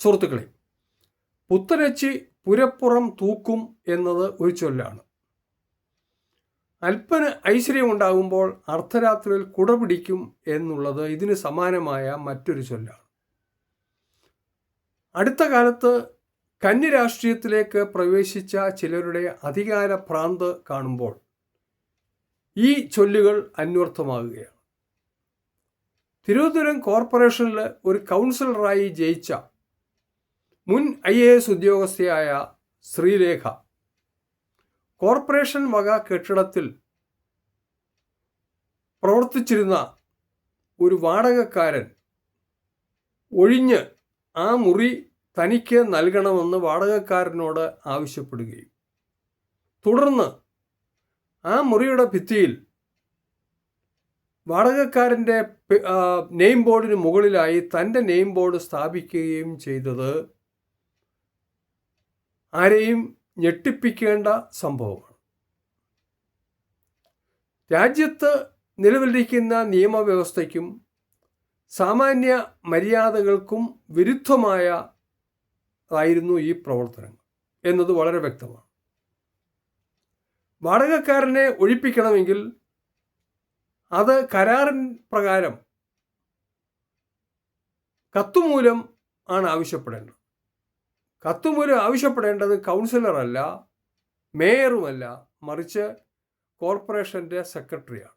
സുഹൃത്തുക്കളെ, പുത്തരച്ചി പുരപ്പുറം തൂക്കും എന്നത് ഒരു ചൊല്ലാണ്. അല്പന് ഐശ്വര്യമുണ്ടാകുമ്പോൾ അർദ്ധരാത്രിയിൽ കുട പിടിക്കും എന്നുള്ളത് ഇതിന് സമാനമായ മറ്റൊരു ചൊല്ലാണ്. അടുത്ത കാലത്ത് കന്നി രാഷ്ട്രീയത്തിലേക്ക് പ്രവേശിച്ച ചിലരുടെ അധികാര ഭ്രാന്ത് കാണുമ്പോൾ ഈ ചൊല്ലുകൾ അന്വർത്ഥമാകുകയാണ്. തിരുവനന്തപുരം കോർപ്പറേഷനിൽ ഒരു കൗൺസിലറായി ജയിച്ച മുൻ IAS ഉദ്യോഗസ്ഥയായ ശ്രീലേഖ കോർപ്പറേഷൻ വക കെട്ടിടത്തിൽ പ്രവർത്തിച്ചിരുന്ന ഒരു വാടകക്കാരൻ ഒഴിഞ്ഞ് ആ മുറി തനിക്ക് നൽകണമെന്ന് വാടകക്കാരനോട് ആവശ്യപ്പെടുകയും തുടർന്ന് ആ മുറിയുടെ ഭിത്തിയിൽ വാടകക്കാരൻ്റെ നെയിം ബോർഡിന് മുകളിലായി തൻ്റെ നെയിം ബോർഡ് സ്ഥാപിക്കുകയും ചെയ്തത് ആരെയും ഞെട്ടിപ്പിക്കേണ്ട സംഭവമാണ്. രാജ്യത്ത് നിലവിലിരിക്കുന്ന നിയമവ്യവസ്ഥയ്ക്കും സാമാന്യ മര്യാദകൾക്കും വിരുദ്ധമായിരുന്നു ഈ പ്രവർത്തനങ്ങൾ എന്നത് വളരെ വ്യക്തമാണ്. വാടകക്കാരനെ ഒഴിപ്പിക്കണമെങ്കിൽ അത് കരാറിൻ പ്രകാരം കത്തുമൂലം ആണ് ആവശ്യപ്പെടേണ്ടത്. കത്തുമൂലം ആവശ്യപ്പെടേണ്ടത് കൗൺസിലറല്ല, മേയറുമല്ല, മറിച്ച് കോർപ്പറേഷൻ്റെ സെക്രട്ടറിയാണ്.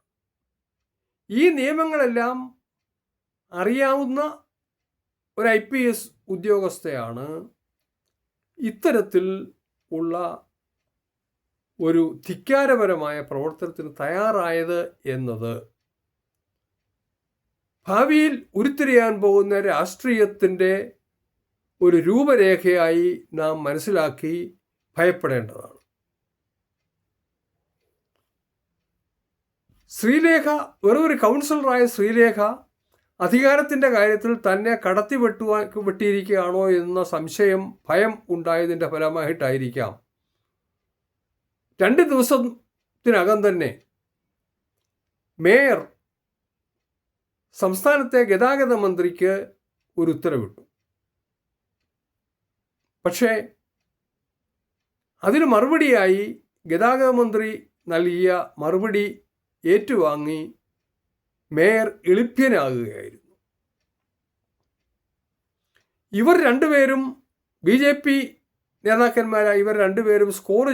ഈ നിയമങ്ങളെല്ലാം അറിയാവുന്ന ഒരു IPS ഉദ്യോഗസ്ഥയാണ് ഇത്തരത്തിൽ ഉള്ള ഒരു ധിക്കാരപരമായ പ്രവർത്തനത്തിന് തയ്യാറായത് എന്നത് ഭാവിയിൽ ഉരുത്തിരിയാൻ പോകുന്ന രാഷ്ട്രീയത്തിൻ്റെ ഒരു രൂപരേഖയായി നാം മനസ്സിലാക്കി ഭയപ്പെടേണ്ടതാണ്. ശ്രീലേഖ, വെറൊരു കൗൺസിലറായ ശ്രീലേഖ അധികാരത്തിൻ്റെ കാര്യത്തിൽ തന്നെ വെട്ടിയിരിക്കുകയാണോ എന്ന സംശയം, ഭയം ഉണ്ടായതിൻ്റെ ഫലമായിട്ടായിരിക്കാം 2 ദിവസത്തിനകം തന്നെ മേയർ സംസ്ഥാനത്തെ ഗതാഗത മന്ത്രിക്ക് ഒരു ഉത്തരവിട്ടു. പക്ഷേ അതിന് മറുപടിയായി ഗതാഗത മന്ത്രി നൽകിയ മറുപടി ഏറ്റുവാങ്ങി മേയർ എളിഭ്യനാകുകയായിരുന്നു. ഇവർ രണ്ടുപേരും BJP നേതാക്കന്മാരായ ഇവർ രണ്ടുപേരും സ്കോർ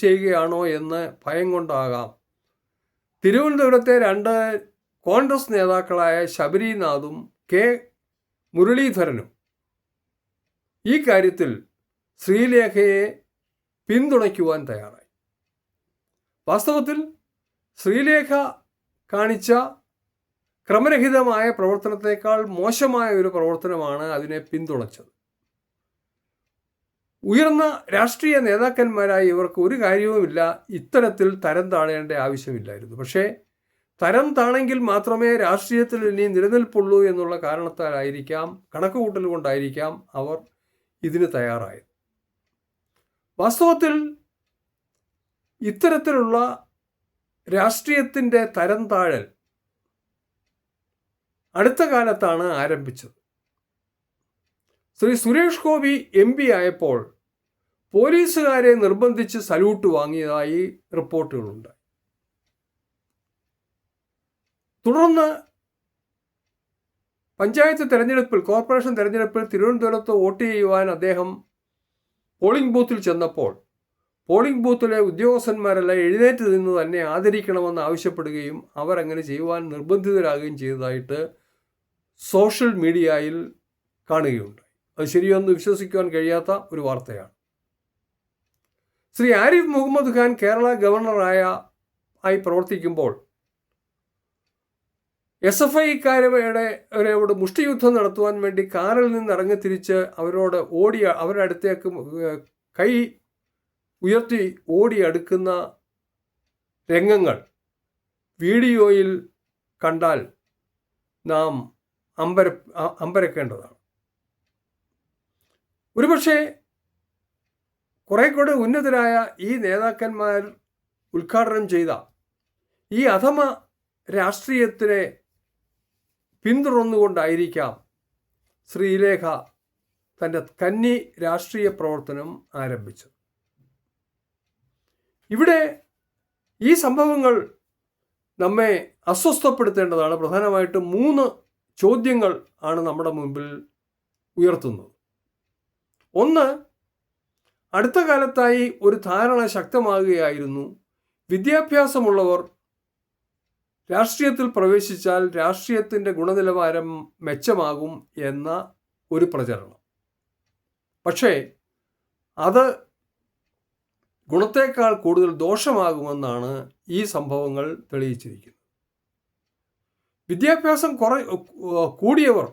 ചെയ്യുകയാണോ എന്ന് ഭയം കൊണ്ടാകാം തിരുവനന്തപുരത്തെ 2 കോൺഗ്രസ് നേതാക്കളായ ശബരിനാഥും K മുരളീധരനും ഈ കാര്യത്തിൽ ശ്രീലേഖയെ പിന്തുണയ്ക്കുവാൻ തയ്യാറായി. വാസ്തവത്തിൽ ശ്രീലേഖ കാണിച്ച ക്രമരഹിതമായ പ്രവർത്തനത്തെക്കാൾ മോശമായ ഒരു പ്രവർത്തനമാണ് അതിനെ പിന്തുണച്ചത്. ഉയർന്ന രാഷ്ട്രീയ നേതാക്കന്മാരായ ഇവർക്ക് ഒരു കാര്യവുമില്ല, ഇത്തരത്തിൽ തരം താഴേണ്ട ആവശ്യമില്ലായിരുന്നു. പക്ഷേ തരം താണെങ്കിൽ മാത്രമേ രാഷ്ട്രീയത്തിൽ ഇനി നിലനിൽപ്പുള്ളൂ എന്നുള്ള കാരണത്താലായിരിക്കാം, കണക്കുകൂട്ടൽ കൊണ്ടായിരിക്കാം അവർ ഇതിന് തയ്യാറായത്. വാസ്തവത്തിൽ ഇത്തരത്തിലുള്ള രാഷ്ട്രീയത്തിൻ്റെ തരം താഴൽ അടുത്ത കാലത്താണ് ആരംഭിച്ചത്. ശ്രീ സുരേഷ് ഗോപി MP ആയപ്പോൾ പോലീസുകാരെ നിർബന്ധിച്ച് സല്യൂട്ട് വാങ്ങിയതായി റിപ്പോർട്ടുകളുണ്ടായി. തുടർന്ന് പഞ്ചായത്ത് തെരഞ്ഞെടുപ്പിൽ, കോർപ്പറേഷൻ തെരഞ്ഞെടുപ്പിൽ തിരുവനന്തപുരത്ത് വോട്ട് ചെയ്യുവാൻ അദ്ദേഹം പോളിംഗ് ബൂത്തിൽ ചെന്നപ്പോൾ പോളിംഗ് ബൂത്തിലെ ഉദ്യോഗസ്ഥന്മാരെല്ലാം എഴുന്നേറ്റ് നിന്ന് തന്നെ ആദരിക്കണമെന്ന് ആവശ്യപ്പെടുകയും അവരങ്ങനെ ചെയ്യുവാൻ നിർബന്ധിതരാകുകയും ചെയ്തതായിട്ട് സോഷ്യൽ മീഡിയയിൽ കാണുകയുണ്ടായി. അത് ശരിയൊന്നും വിശ്വസിക്കുവാൻ കഴിയാത്ത ഒരു വാർത്തയാണ്. ശ്രീ ആരിഫ് മുഹമ്മദ് ഖാൻ കേരള ഗവർണറായി പ്രവർത്തിക്കുമ്പോൾ SFIക്കാരോട് മുഷ്ടിയുദ്ധം നടത്തുവാൻ വേണ്ടി കാറിൽ നിന്ന് ഇറങ്ങി തിരിച്ച് അവരുടെ അടുത്തേക്ക് കൈ ഉയർത്തി ഓടി അടുക്കുന്ന രംഗങ്ങൾ വീഡിയോയിൽ കണ്ടാൽ നാം അമ്പരക്കേണ്ടതാണ്. ഒരുപക്ഷെ കുറെ കൂടെ ഉന്നതരായ ഈ നേതാക്കന്മാർ ഉദ്ഘാടനം ചെയ്ത ഈ അധമ രാഷ്ട്രീയത്തിനെ പിന്തുടർന്നുകൊണ്ടായിരിക്കാം ശ്രീലേഖ തൻ്റെ കന്നി രാഷ്ട്രീയ പ്രവർത്തനം ആരംഭിച്ചത്. ഇവിടെ ഈ സംഭവങ്ങൾ നമ്മെ അസ്വസ്ഥപ്പെടുത്തേണ്ടതാണ്. പ്രധാനമായിട്ടും 3 ചോദ്യങ്ങൾ ആണ് നമ്മുടെ മുമ്പിൽ ഉയർത്തുന്നത്. ഒന്ന്, അടുത്ത കാലത്തായി ഒരു ധാരണ ശക്തമാകുകയായിരുന്നു, വിദ്യാഭ്യാസമുള്ളവർ രാഷ്ട്രീയത്തിൽ പ്രവേശിച്ചാൽ രാഷ്ട്രീയത്തിൻ്റെ ഗുണനിലവാരം മെച്ചമാകും എന്ന ഒരു പ്രചരണം. പക്ഷേ അത് ഗുണത്തേക്കാൾ കൂടുതൽ ദോഷമാകുമെന്നാണ് ഈ സംഭവങ്ങൾ തെളിയിച്ചിരിക്കുന്നത്. വിദ്യാഭ്യാസം കൂടിയവർ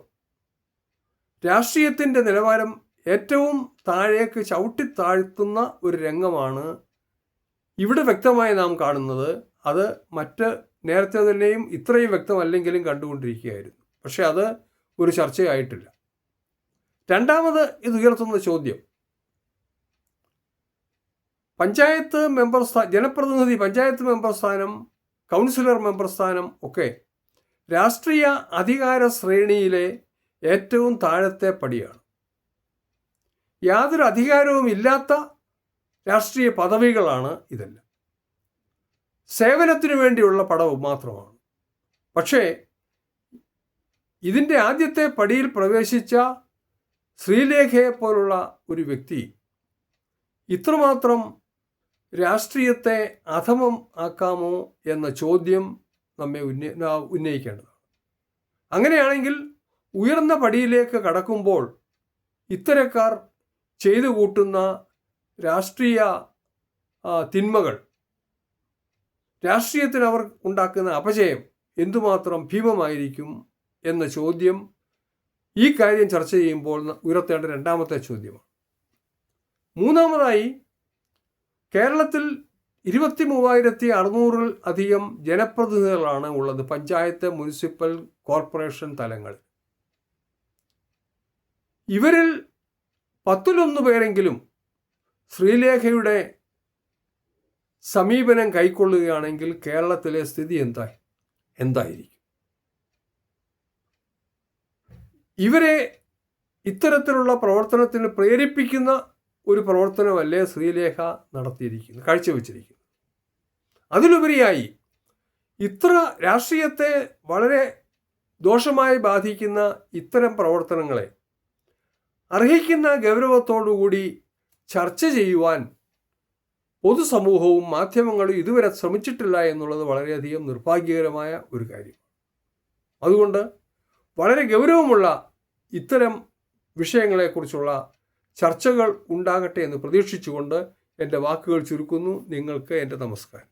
രാഷ്ട്രീയത്തിൻ്റെ നിലവാരം ഏറ്റവും താഴേക്ക് ചവിട്ടിത്താഴ്ത്തുന്ന ഒരു രംഗമാണ് ഇവിടെ വ്യക്തമായി നാം കാണുന്നത്. അത് നേരത്തെ തന്നെയും ഇത്രയും വ്യക്തമല്ലെങ്കിലും കണ്ടുകൊണ്ടിരിക്കുകയായിരുന്നു. പക്ഷെ അത് ഒരു ചർച്ചയായിട്ടില്ല. രണ്ടാമത് ഇത് ഉയർത്തുന്ന ചോദ്യം, ജനപ്രതിനിധി പഞ്ചായത്ത് മെമ്പർ സ്ഥാനം, കൗൺസിലർ മെമ്പർ സ്ഥാനം ഒക്കെ രാഷ്ട്രീയ അധികാര ശ്രേണിയിലെ ഏറ്റവും താഴത്തെ പടിയാണ്. യാതൊരു അധികാരവും ഇല്ലാത്ത രാഷ്ട്രീയ പദവികളാണ് ഇതെല്ലാം. സേവനത്തിനു വേണ്ടിയുള്ള പടവ് മാത്രമാണ്. പക്ഷേ ഇതിൻ്റെ ആദ്യത്തെ പടിയിൽ പ്രവേശിച്ച ശ്രീലേഖയെപ്പോലുള്ള ഒരു വ്യക്തി ഇത്രമാത്രം രാഷ്ട്രീയത്തെ അധമം ആക്കാമോ എന്ന ചോദ്യം നമ്മെ ഉന്നയിക്കേണ്ടതാണ്. അങ്ങനെയാണെങ്കിൽ ഉയർന്ന പടിയിലേക്ക് കടക്കുമ്പോൾ ഇത്തരക്കാർ ചെയ്തു കൂട്ടുന്ന രാഷ്ട്രീയ തിന്മകൾ, രാഷ്ട്രീയത്തിന് അവർ ഉണ്ടാക്കുന്ന അപജയം എന്തുമാത്രം ഭീമമായിരിക്കും എന്ന ചോദ്യം ഈ കാര്യം ചർച്ച ചെയ്യുമ്പോൾ ഉയർത്തേണ്ട രണ്ടാമത്തെ ചോദ്യമാണ്. മൂന്നാമതായി, കേരളത്തിൽ 23,600 അധികം ജനപ്രതിനിധികളാണ് ഉള്ളത് പഞ്ചായത്ത്, മുനിസിപ്പൽ, കോർപ്പറേഷൻ തലങ്ങളിൽ. ഇവരിൽ 10-1 പേരെങ്കിലും ശ്രീലേഖയുടെ സമീപനം കൈക്കൊള്ളുകയാണെങ്കിൽ കേരളത്തിലെ സ്ഥിതി എന്തായിരിക്കും? ഇവരെ ഇത്തരത്തിലുള്ള പ്രവർത്തനത്തിന് പ്രേരിപ്പിക്കുന്ന ഒരു പ്രവർത്തനമല്ലേ ശ്രീലേഖ നടത്തിയിരിക്കുന്നത്, കാഴ്ചവെച്ചിരിക്കുന്നത്. അതിലുപരിയായി ഇത്ര രാഷ്ട്രീയത്തെ വളരെ ദോഷമായി ബാധിക്കുന്ന ഇത്തരം പ്രവർത്തനങ്ങളെ അർഹിക്കുന്ന ഗൗരവത്തോടുകൂടി ചർച്ച ചെയ്യുവാൻ പൊതുസമൂഹവും മാധ്യമങ്ങളും ഇതുവരെ ശ്രമിച്ചിട്ടില്ല എന്നുള്ളത് വളരെയധികം നിർഭാഗ്യകരമായ ഒരു കാര്യം. അതുകൊണ്ട് വളരെ ഗൗരവമുള്ള ഇത്തരം വിഷയങ്ങളെക്കുറിച്ചുള്ള ചർച്ചകൾ ഉണ്ടാകട്ടെ എന്ന് പ്രതീക്ഷിച്ചുകൊണ്ട് എൻ്റെ വാക്കുകൾ ചുരുക്കുന്നു. നിങ്ങൾക്ക് എൻ്റെ നമസ്കാരം.